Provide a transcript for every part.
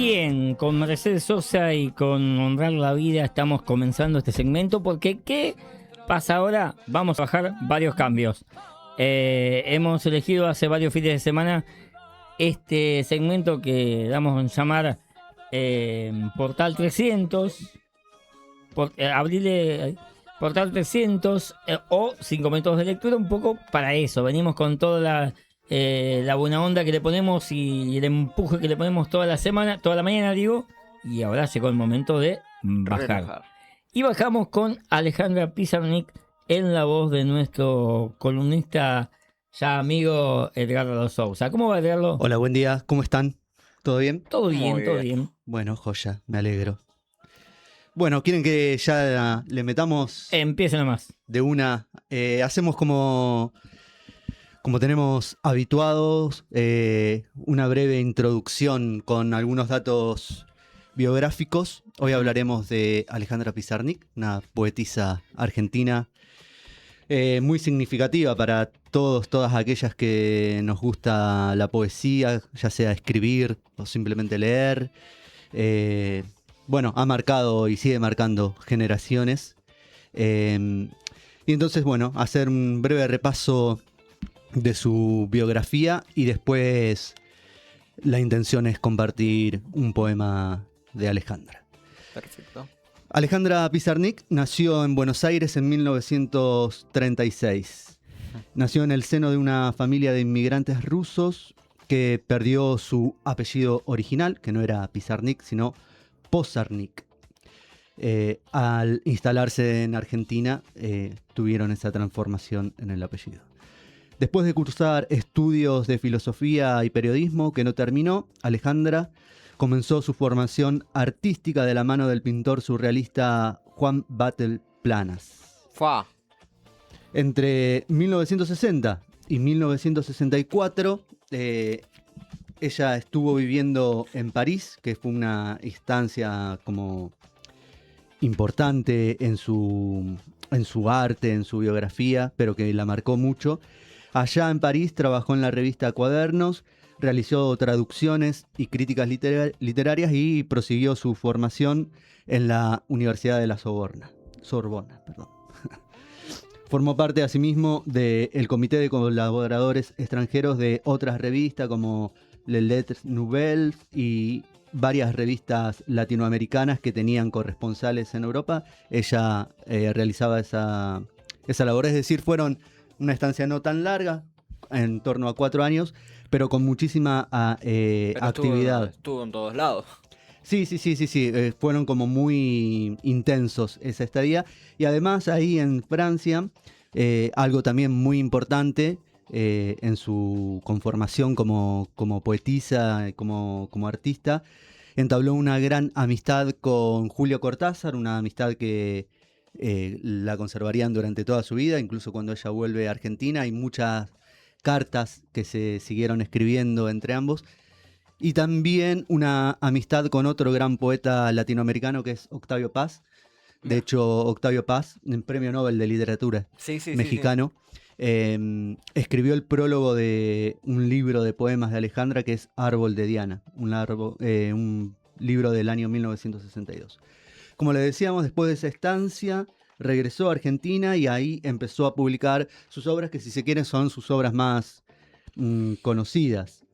Bien, con Mercedes Sosa y con Honrar la Vida estamos comenzando este segmento porque ¿qué pasa ahora? Vamos a bajar varios cambios. Hemos elegido hace varios fines de semana este segmento que damos a llamar Portal 300, abrirle Portal 300 o 5 métodos de lectura, un poco para eso. Venimos con toda la buena onda que le ponemos y el empuje que le ponemos toda la semana, toda la mañana digo, y ahora llegó el momento de bajar. Y bajamos con Alejandra Pizarnik en la voz de nuestro columnista ya amigo Edgardo Sousa. ¿Cómo va, Edgardo? Hola, buen día, ¿cómo están? ¿Todo bien? Todo bien, todo bien. Bueno, joya, me alegro. Bueno, ¿quieren que ya le metamos Empieza nomás. de una? Hacemos como tenemos habituados, una breve introducción con algunos datos biográficos. Hoy hablaremos de Alejandra Pizarnik, una poetisa argentina muy significativa para todas aquellas que nos gusta la poesía, ya sea escribir o simplemente leer. Bueno, ha marcado y sigue marcando generaciones. Y entonces, bueno, hacer un breve repaso de su biografía y después la intención es compartir un poema de Alejandra. Perfecto. Alejandra Pizarnik nació en Buenos Aires en 1936. Nació en el seno de una familia de inmigrantes rusos que perdió su apellido original, que no era Pizarnik, sino Posarnik. Al instalarse en Argentina, tuvieron esa transformación en el apellido. Después de cursar estudios de filosofía y periodismo que no terminó, Alejandra comenzó su formación artística de la mano del pintor surrealista Juan Batlle Planas. Entre 1960 y 1964, ella estuvo viviendo en París, que fue una instancia como importante en su arte, en su biografía, pero que la marcó mucho. Allá en París trabajó en la revista Cuadernos, realizó traducciones y críticas literarias y prosiguió su formación en la Universidad de la Sorbona. Formó parte asimismo del Comité de Colaboradores Extranjeros de otras revistas como Les Lettres Nouvelles y varias revistas latinoamericanas que tenían corresponsales en Europa. Ella realizaba esa labor, es decir, fueron una estancia no tan larga, en torno a 4 años, pero con muchísima actividad. Estuvo en todos lados. Sí. Fueron como muy intensos esa estadía. Y además ahí en Francia, algo también muy importante en su conformación como poetisa, como artista, entabló una gran amistad con Julio Cortázar, una amistad que la conservarían durante toda su vida, incluso cuando ella vuelve a Argentina. Hay muchas cartas que se siguieron escribiendo entre ambos. Y también una amistad con otro gran poeta latinoamericano que es Octavio Paz. De hecho, Octavio Paz, en Premio Nobel de Literatura mexicano, escribió el prólogo de un libro de poemas de Alejandra que es Árbol de Diana, un libro del año 1962. Como le decíamos, después de esa estancia, regresó a Argentina y ahí empezó a publicar sus obras, que si se quiere son sus obras más conocidas.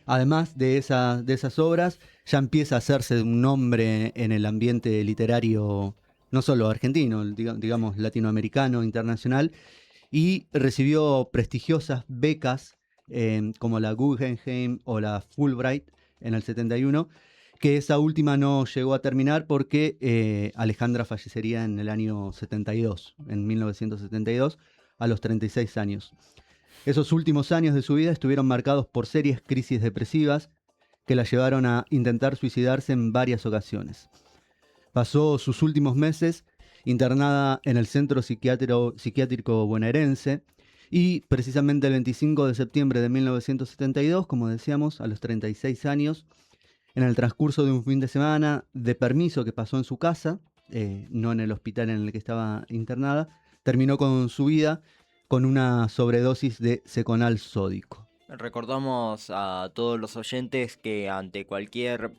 Además de esas obras, ya empieza a hacerse un nombre en el ambiente literario, no solo argentino, digamos latinoamericano, internacional, y recibió prestigiosas becas como la Guggenheim o la Fulbright en el 71, que esa última no llegó a terminar porque Alejandra fallecería en el año 72, en 1972, a los 36 años. Esos últimos años de su vida estuvieron marcados por serias crisis depresivas que la llevaron a intentar suicidarse en varias ocasiones. Pasó sus últimos meses internada en el Centro Psiquiátrico Bonaerense y precisamente el 25 de septiembre de 1972, como decíamos, a los 36 años, en el transcurso de un fin de semana de permiso que pasó en su casa, no en el hospital en el que estaba internada, terminó con su vida con una sobredosis de seconal sódico. Recordamos a todos los oyentes que ante cualquier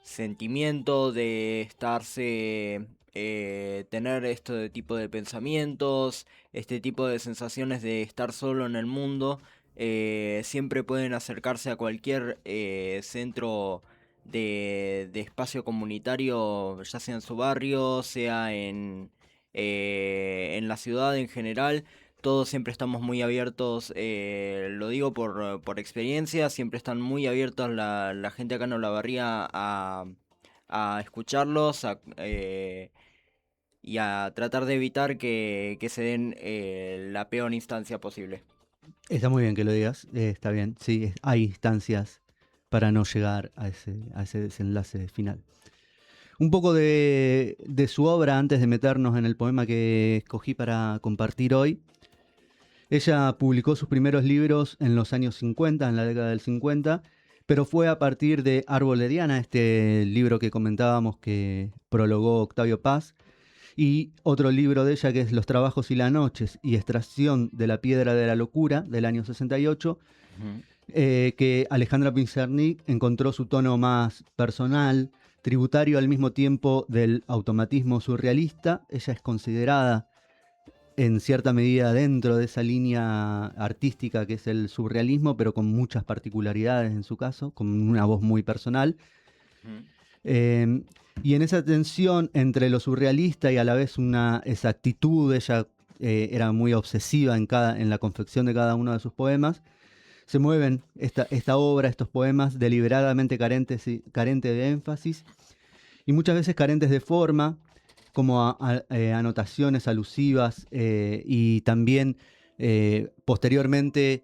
sentimiento de estarse, tener este tipo de pensamientos, este tipo de sensaciones de estar solo en el mundo, siempre pueden acercarse a cualquier centro de espacio comunitario, ya sea en su barrio, sea en la ciudad en general. Todos siempre estamos muy abiertos, lo digo por experiencia, siempre están muy abiertos la gente acá en Olavarría a escucharlos y a tratar de evitar que se den la peor instancia posible. Está muy bien que lo digas, está bien, sí, hay instancias para no llegar a ese desenlace final. Un poco de su obra antes de meternos en el poema que escogí para compartir hoy. Ella publicó sus primeros libros en los años 50, en la década del 50, pero fue a partir de Árbol de Diana, este libro que comentábamos que prologó Octavio Paz, y otro libro de ella que es Los trabajos y las noches y extracción de la piedra de la locura del año 68, Ujú. que Alejandra Pizarnik encontró su tono más personal, tributario al mismo tiempo del automatismo surrealista. Ella es considerada en cierta medida dentro de esa línea artística que es el surrealismo, pero con muchas particularidades en su caso, con una voz muy personal. Ujú. Eh, y en esa tensión entre lo surrealista y a la vez una exactitud, ella era muy obsesiva en la confección de cada uno de sus poemas. Se mueven esta obra, estos poemas deliberadamente carentes de énfasis y muchas veces carentes de forma, como anotaciones alusivas y también posteriormente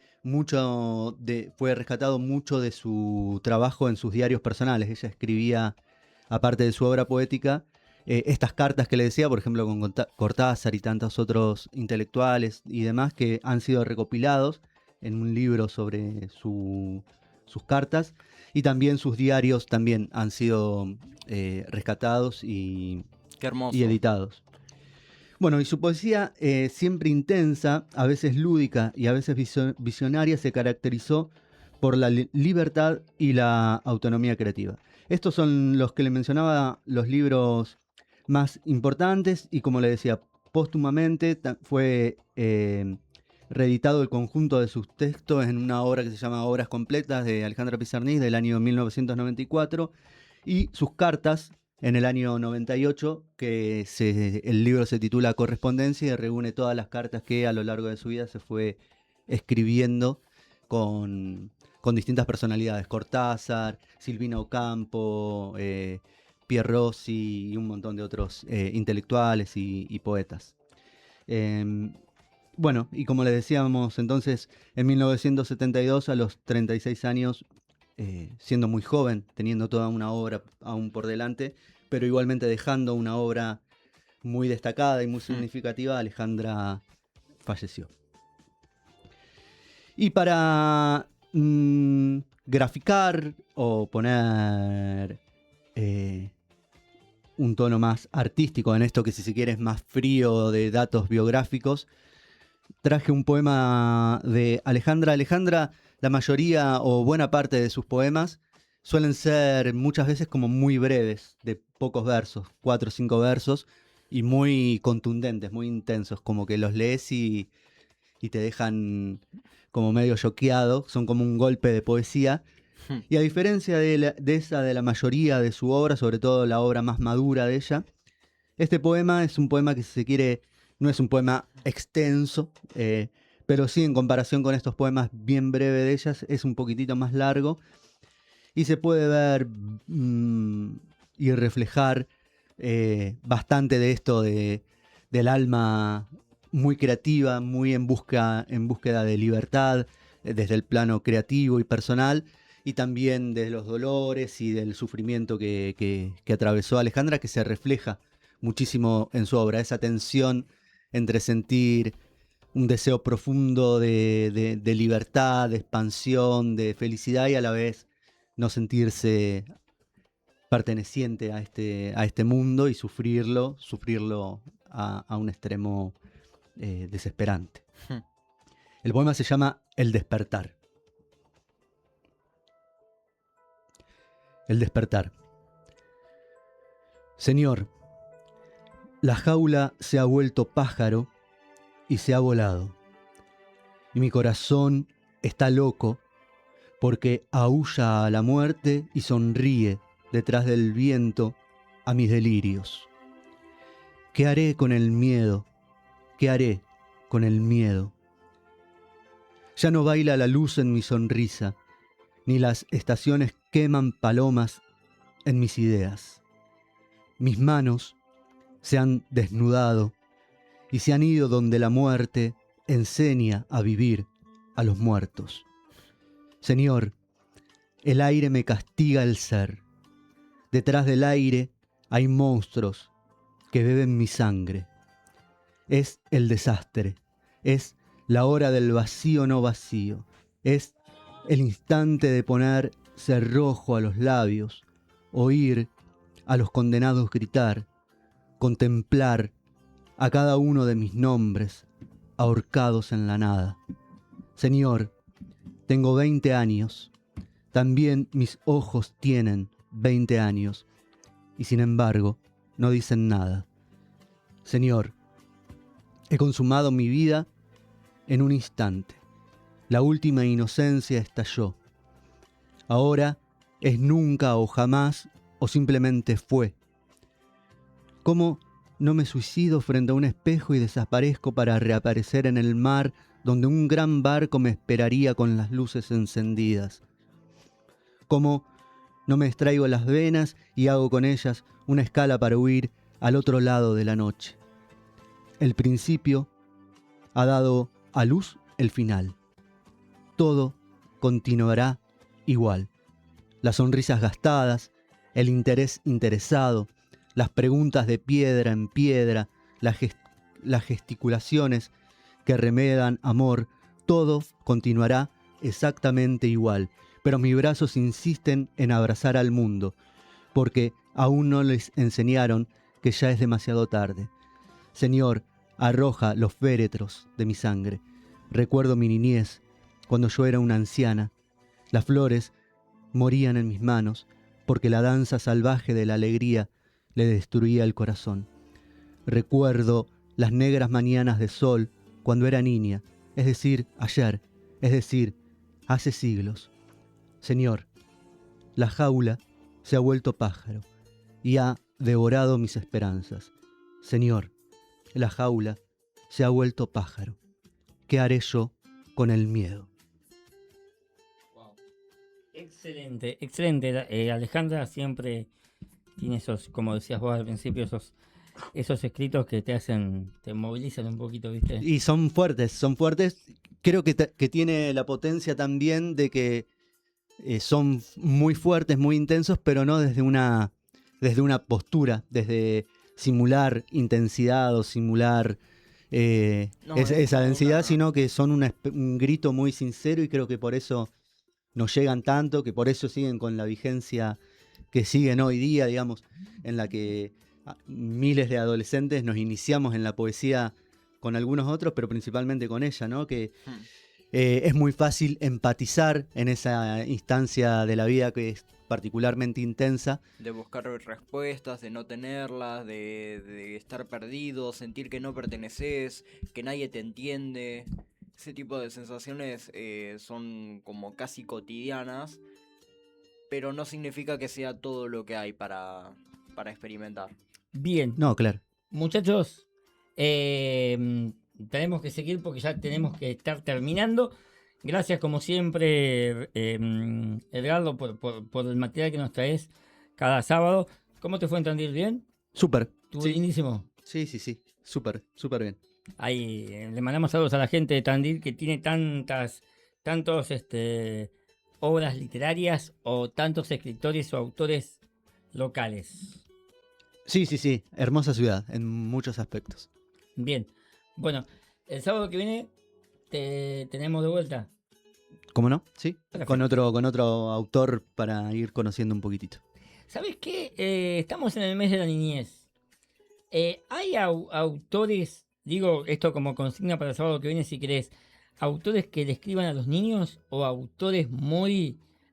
fue rescatado mucho de su trabajo en sus diarios personales. Ella escribía, aparte de su obra poética, estas cartas que le decía, por ejemplo, con Cortázar y tantos otros intelectuales y demás, que han sido recopilados en un libro sobre sus cartas, y también sus diarios también han sido rescatados Qué y hermoso. editados. Bueno, y su poesía, siempre intensa, a veces lúdica y a veces visionaria, se caracterizó por la libertad y la autonomía creativa. Estos son los que le mencionaba, los libros más importantes, y como le decía, póstumamente fue reeditado el conjunto de sus textos en una obra que se llama Obras Completas de Alejandra Pizarnik del año 1994, y sus cartas en el año 98, el libro se titula Correspondencia y reúne todas las cartas que a lo largo de su vida se fue escribiendo con distintas personalidades: Cortázar, Silvina Ocampo, Pierre Rossi y un montón de otros intelectuales y poetas. Eh, bueno, y como le decíamos entonces, en 1972, a los 36 años, siendo muy joven, teniendo toda una obra aún por delante, pero igualmente dejando una obra muy destacada y muy Mm. significativa, Alejandra falleció. Y para graficar o poner eh, un tono más artístico en esto, que si se quiere es más frío de datos biográficos, traje un poema de Alejandra. Alejandra, la mayoría o buena parte de sus poemas suelen ser muchas veces como muy breves, de pocos versos, 4 o 5 versos, y muy contundentes, muy intensos, como que los lees y te dejan como medio choqueado, son como un golpe de poesía. Y a diferencia de la mayoría de su obra, sobre todo la obra más madura de ella, este poema es un poema que, si se quiere, no es un poema extenso, pero sí, en comparación con estos poemas bien breves de ellas, es un poquitito más largo y se puede ver y reflejar bastante de esto del alma muy creativa, muy en búsqueda de libertad, desde el plano creativo y personal, y también de los dolores y del sufrimiento que atravesó Alejandra, que se refleja muchísimo en su obra, esa tensión entre sentir un deseo profundo de libertad, de expansión, de felicidad, y a la vez no sentirse perteneciente a este mundo y sufrirlo a un extremo desesperante. El poema se llama El despertar. El despertar. Señor, la jaula se ha vuelto pájaro y se ha volado. Y mi corazón está loco porque aúlla a la muerte y sonríe detrás del viento a mis delirios. ¿Qué haré con el miedo? ¿Qué haré con el miedo? Ya no baila la luz en mi sonrisa, ni las estaciones queman palomas en mis ideas. Mis manos se han desnudado y se han ido donde la muerte enseña a vivir a los muertos. Señor, el aire me castiga el ser. Detrás del aire hay monstruos que beben mi sangre. Es el desastre, es la hora del vacío no vacío, es el instante de poner cerrojo a los labios, oír a los condenados gritar, contemplar a cada uno de mis nombres ahorcados en la nada. Señor, tengo 20 años, también mis ojos tienen 20 años, y sin embargo no dicen nada. Señor, he consumado mi vida en un instante. La última inocencia estalló. Ahora es nunca o jamás o simplemente fue. ¿Cómo no me suicido frente a un espejo y desaparezco para reaparecer en el mar donde un gran barco me esperaría con las luces encendidas? ¿Cómo no me extraigo las venas y hago con ellas una escala para huir al otro lado de la noche? El principio ha dado a luz el final. Todo continuará igual. Las sonrisas gastadas, el interés interesado, las preguntas de piedra en piedra, las gesticulaciones que remedan amor, todo continuará exactamente igual. Pero mis brazos insisten en abrazar al mundo, porque aún no les enseñaron que ya es demasiado tarde. Señor, arroja los féretros de mi sangre. Recuerdo mi niñez, cuando yo era una anciana. Las flores morían en mis manos, porque la danza salvaje de la alegría le destruía el corazón. Recuerdo las negras mañanas de sol cuando era niña, es decir, ayer, es decir, hace siglos. Señor, la jaula se ha vuelto pájaro y ha devorado mis esperanzas. Señor, la jaula se ha vuelto pájaro. ¿Qué haré yo con el miedo? Wow. Excelente, excelente. Alejandra siempre tiene esos, como decías vos al principio, esos escritos que te movilizan un poquito, ¿viste? Y son fuertes. Creo que tiene la potencia también de que son muy fuertes, muy intensos, pero no desde una postura, desde simular intensidad o simular esa densidad, sino que son un grito muy sincero, y creo que por eso nos llegan tanto, que por eso siguen con la vigencia que siguen hoy día, digamos, en la que miles de adolescentes nos iniciamos en la poesía con algunos otros, pero principalmente con ella, ¿no? Que es muy fácil empatizar en esa instancia de la vida que es particularmente intensa. De buscar respuestas, de no tenerlas, de estar perdido, sentir que no perteneces, que nadie te entiende. Ese tipo de sensaciones son como casi cotidianas, pero no significa que sea todo lo que hay para experimentar. Bien. No, claro. Muchachos, tenemos que seguir porque ya tenemos que estar terminando. Gracias como siempre, Edgardo, por el material que nos traes cada sábado. ¿Cómo te fue en Tandil? ¿Bien? Súper. ¿Estuvo Sí. lindísimo? Sí. Súper bien. Ahí le mandamos saludos a la gente de Tandil que tiene tantas obras literarias o tantos escritores o autores locales. Sí. Hermosa ciudad en muchos aspectos. Bien. Bueno, el sábado que viene te tenemos de vuelta. ¿Cómo no? Sí. Perfecto. Con otro autor para ir conociendo un poquitito. ¿Sabes qué? Estamos en el mes de la niñez. ¿Hay autores, digo esto como consigna para el sábado que viene si querés, autores que le escriban a los niños o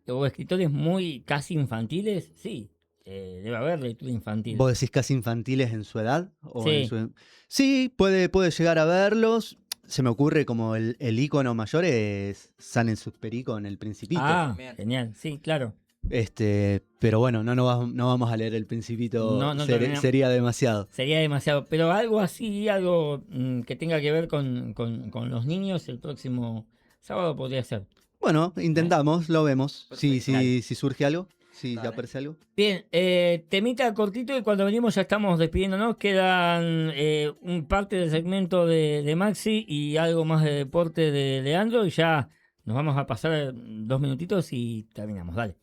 o escritores muy casi infantiles, sí, debe haber lectura infantil. ¿Vos decís casi infantiles en su edad? ¿O Sí. en Sí, puede llegar a verlos. Se me ocurre como el ícono mayor es Saint-Exupéry con El Principito. Ah, Bien. genial, sí, claro. Pero bueno, no vamos a leer El Principito, No terminamos. sería demasiado. Sería demasiado, pero algo así, algo que tenga que ver con los niños, el próximo sábado podría ser. Bueno, intentamos, lo vemos. Perfecto. Dale. Si surge algo, si Dale. aparece algo. Bien, temita cortito y cuando venimos ya estamos despidiéndonos. Quedan un parte del segmento de Maxi y algo más de deporte de Leandro y ya nos vamos a pasar 2 minutitos y terminamos. Dale.